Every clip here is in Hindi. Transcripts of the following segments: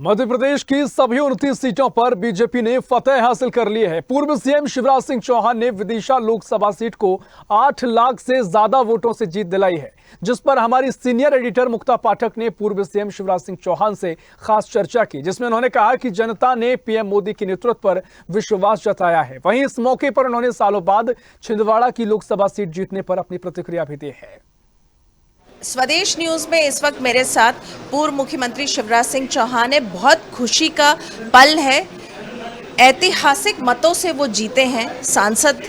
मध्य प्रदेश की सभी 29 सीटों पर बीजेपी ने फतेह हासिल कर ली है। पूर्व सीएम शिवराज सिंह चौहान ने विदिशा लोकसभा सीट को 8 लाख से ज्यादा वोटों से जीत दिलाई है, जिस पर हमारी सीनियर एडिटर मुक्ता पाठक ने पूर्व सीएम शिवराज सिंह चौहान से खास चर्चा की, जिसमें उन्होंने कहा कि जनता ने पीएम मोदी के नेतृत्व पर विश्वास जताया है। वहीं इस मौके पर उन्होंने सालों बाद छिंदवाड़ा की लोकसभा सीट जीतने पर अपनी प्रतिक्रिया भी दी है। स्वदेश न्यूज में इस वक्त मेरे साथ पूर्व मुख्यमंत्री शिवराज सिंह चौहान है। बहुत खुशी का पल है, ऐतिहासिक मतों से वो जीते हैं सांसद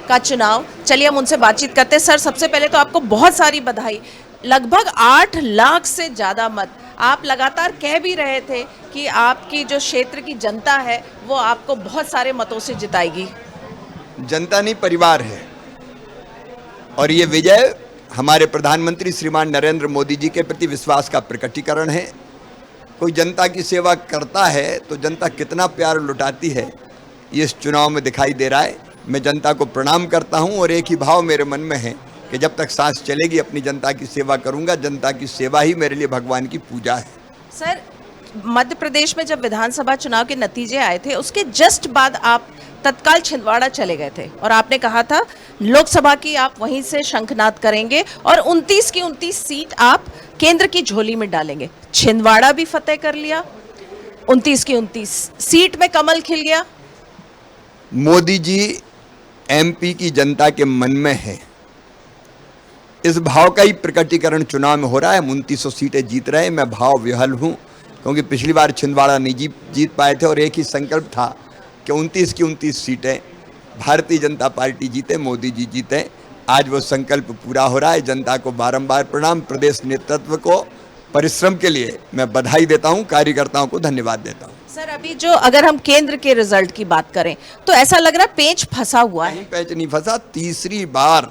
का चुनाव। चलिए हम उनसे बातचीत करते हैं। सर, सबसे पहले तो आपको बहुत सारी बधाई। लगभग 8 लाख से ज़्यादा मत। आप लगातार कह भी रहे थे कि आपकी जो क्षेत्र की जनता है वो आपको बहुत सारे मतों से जिताएगी। जनता नहीं, परिवार है, और ये विजय हमारे प्रधानमंत्री श्रीमान नरेंद्र मोदी जी के प्रति विश्वास का प्रकटीकरण है। कोई जनता की सेवा करता है तो जनता कितना प्यार लुटाती है, ये इस चुनाव में दिखाई दे रहा है। मैं जनता को प्रणाम करता हूं और एक ही भाव मेरे मन में है कि जब तक सांस चलेगी अपनी जनता की सेवा करूंगा। जनता की सेवा ही मेरे लिए भगवान की पूजा है। सर, मध्य प्रदेश में जब विधानसभा चुनाव के नतीजे आए थे उसके जस्ट बाद आप तत्काल छिंदवाड़ा चले गए थे और आपने कहा था लोकसभा की आप वहीं से शंखनाद करेंगे और 29 की 29 सीट आप केंद्र की झोली में डालेंगे। छिंदवाड़ा भी फतेह कर लिया, 29 की 29 सीट में कमल खिल गया। मोदी जी एमपी की जनता के मन में है, इस भाव का ही प्रकटीकरण चुनाव में हो रहा है। हम 2900 सीटें जीत रहे हैं। मैं भाव विह्वल हूँ, क्योंकि पिछली बार छिंदवाड़ा नहीं जीत पाए थे और एक ही संकल्प था कि 29 की 29 सीटें भारतीय जनता पार्टी जीते, मोदी जी जीते। आज वो संकल्प पूरा हो रहा है। जनता को बारंबार प्रणाम। प्रदेश नेतृत्व को परिश्रम के लिए मैं बधाई देता हूं, कार्यकर्ताओं को धन्यवाद देता हूं। सर, अभी जो अगर हम केंद्र के रिजल्ट की बात करें तो ऐसा लग रहा है पेंच फंसा हुआ है। पेंच नहीं फंसा। तीसरी बार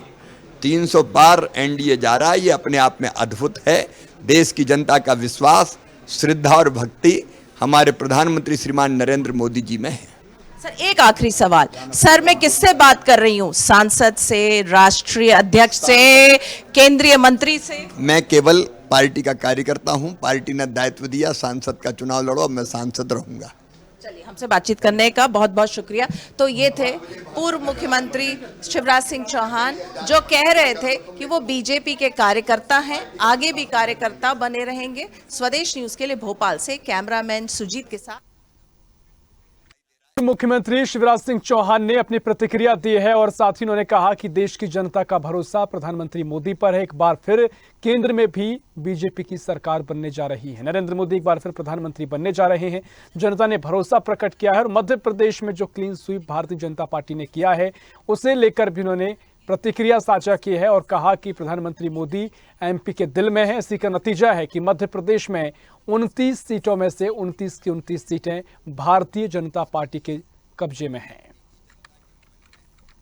300 पार एनडीए जा रहा है। ये अपने आप में अद्भुत है। देश की जनता का विश्वास, श्रद्धा और भक्ति हमारे प्रधानमंत्री श्रीमान नरेंद्र मोदी जी में है। सर, एक आखिरी सवाल। सर, मैं किससे बात कर रही हूँ? सांसद से, राष्ट्रीय अध्यक्ष से, केंद्रीय मंत्री से? मैं केवल पार्टी का कार्यकर्ता हूँ। पार्टी ने दायित्व दिया सांसद का चुनाव लड़ो, मैं सांसद रहूंगा। चलिए, हमसे बातचीत करने का बहुत बहुत शुक्रिया। तो ये थे पूर्व मुख्यमंत्री शिवराज सिंह चौहान, जो कह रहे थे कि वो बीजेपी के कार्यकर्ता हैं, आगे भी कार्यकर्ता बने रहेंगे। स्वदेश न्यूज के लिए भोपाल से कैमरामैन सुजीत के साथ। मुख्यमंत्री शिवराज सिंह चौहान ने अपनी प्रतिक्रिया दी है और साथ ही उन्होंने कहा कि देश की जनता का भरोसा प्रधानमंत्री मोदी पर है। एक बार फिर केंद्र में भी बीजेपी की सरकार बनने जा रही है। नरेंद्र मोदी एक बार फिर प्रधानमंत्री बनने जा रहे हैं। जनता ने भरोसा प्रकट किया है और मध्य प्रदेश में जो clean sweep Bharatiya Janata party ने किया है उसे लेकर भी उन्होंने प्रतिक्रिया साझा की है और कहा कि प्रधानमंत्री मोदी एमपी के दिल में है। इसी का नतीजा है कि मध्य प्रदेश में 29 सीटों में से 29 की 29 सीटें भारतीय जनता पार्टी के कब्जे में हैं।